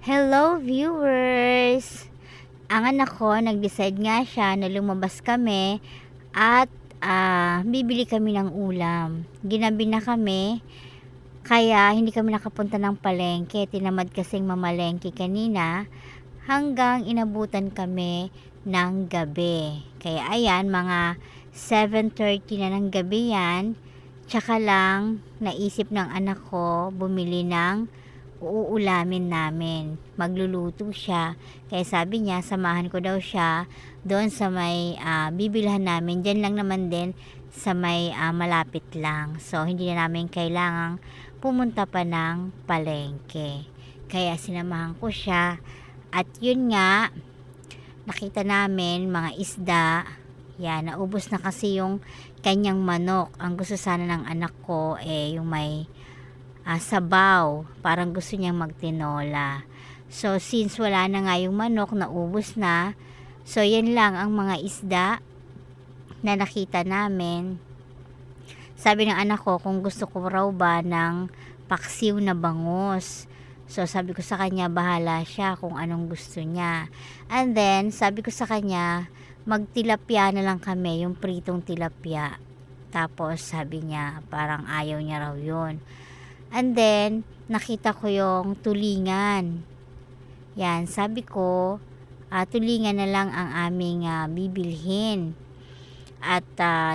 Hello viewers! Ang anak ko, nag-decide nga siya na lumabas kami at bibili kami ng ulam. Ginabi na kami, kaya hindi kami nakapunta ng palengke. Tinamad kasing mamalengke kanina hanggang inabutan kami ng gabi. Kaya ayan, mga 7:30 na ng gabi yan. Tsaka lang naisip ng anak ko bumili ng uulamin namin. Magluluto siya. Kaya sabi niya, samahan ko daw siya doon sa may bibilhan namin. Diyan lang naman din sa may malapit lang. So, hindi na namin kailangang pumunta pa ng palengke. Kaya sinamahan ko siya. At yun nga, nakita namin mga isda. Yan, naubos na kasi yung kanyang manok. Ang gusto sana ng anak ko yung may sabaw, parang gusto niyang magtinola. So since wala na nga yung manok, naubos na, so yan lang ang mga isda na nakita namin. Sabi ng anak ko kung gusto ko raw ba ng paksiw na bangus. So sabi ko sa kanya, bahala siya kung anong gusto niya. And then sabi ko sa kanya, magtilapia na lang kami, yung pritong tilapia. Tapos sabi niya parang ayaw niya raw yun. And then, nakita ko yung tulingan. Yan, sabi ko, tulingan na lang ang aming bibilhin. At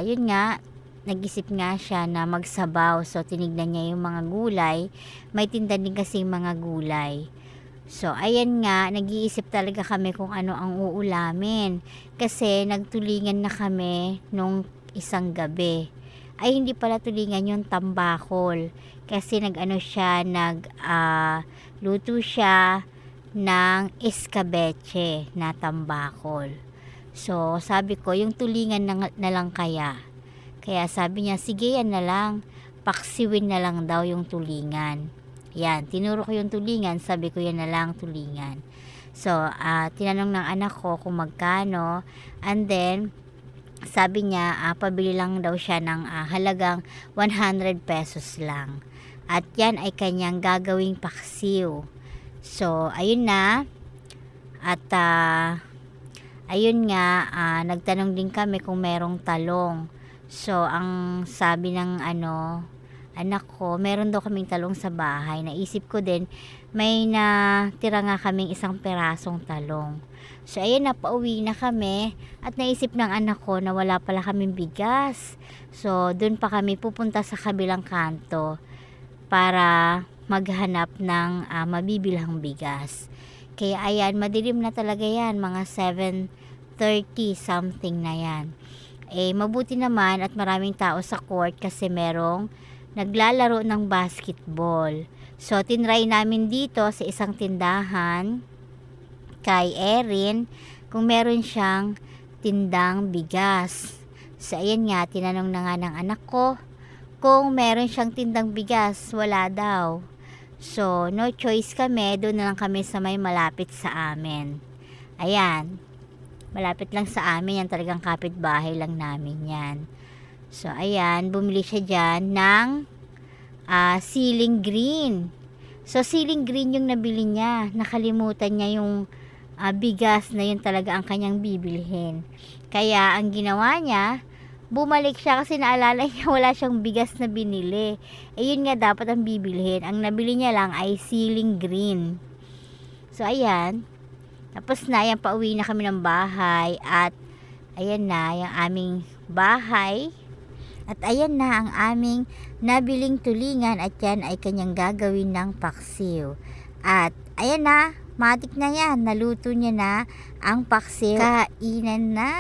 yun nga, nag-isip nga siya na magsabaw. So, tinignan niya yung mga gulay. May tinda din kasing mga gulay. So, ayan nga, nag-iisip talaga kami kung ano ang uulamin. Kasi, nagtulingan na kami nung isang gabi. Ay, hindi pala tulingan yung tambakol. Kasi luto siya ng escabeche na tambakol. So, sabi ko, yung tulingan na lang kaya. Kaya sabi niya, sige yan na lang. Paksiwin na lang daw yung tulingan. Yan, tinuro ko yung tulingan, sabi ko yan na lang tulingan. So, tinanong ng anak ko kung magkano. And then, sabi niya, pabili lang daw siya ng halagang 100 pesos lang. At yan ay kanyang gagawing paksiw. So, ayun na. At, ayun nga, nagtanong din kami kung merong talong. So, ang sabi ng anak ko, meron daw kaming talong sa bahay. Naisip ko din, may natira nga kaming isang perasong talong. So, ayun na, pauwi na kami. At naisip ng anak ko na wala pala kaming bigas. So, dun pa kami pupunta sa kabilang kanto para maghanap ng mabibilhang bigas. Kaya ayan, madilim na talaga yan. Mga 7:30 something na yan. Mabuti naman at maraming tao sa court kasi merong naglalaro ng basketball. So, tinry namin dito sa isang tindahan kay Erin kung meron siyang tindang bigas. So, ayan nga, tinanong na nga ng anak ko kung meron siyang tindang bigas. Wala daw. So, no choice kami. Doon na lang kami sa may malapit sa amin. Ayan. Malapit lang sa amin. Yan talagang kapitbahay lang namin yan. So, ayan. Bumili siya dyan ng ceiling green. So, ceiling green yung nabili niya. Nakalimutan niya yung bigas na yun talaga ang kanyang bibilhin. Kaya, ang ginawa niya, bumalik siya kasi naalala niya wala siyang bigas na binili. Yun nga dapat ang bibilhin. Ang nabili niya lang ay ceiling green. So, ayan. Tapos na, ayan, pauwi na kami ng bahay. At, ayan na, yung aming bahay. At ayan na ang aming nabiling tulingan at yan ay kanyang gagawin ng paksiw. At ayan na, matik na yan, naluto niya na ang paksiw. Kainan na!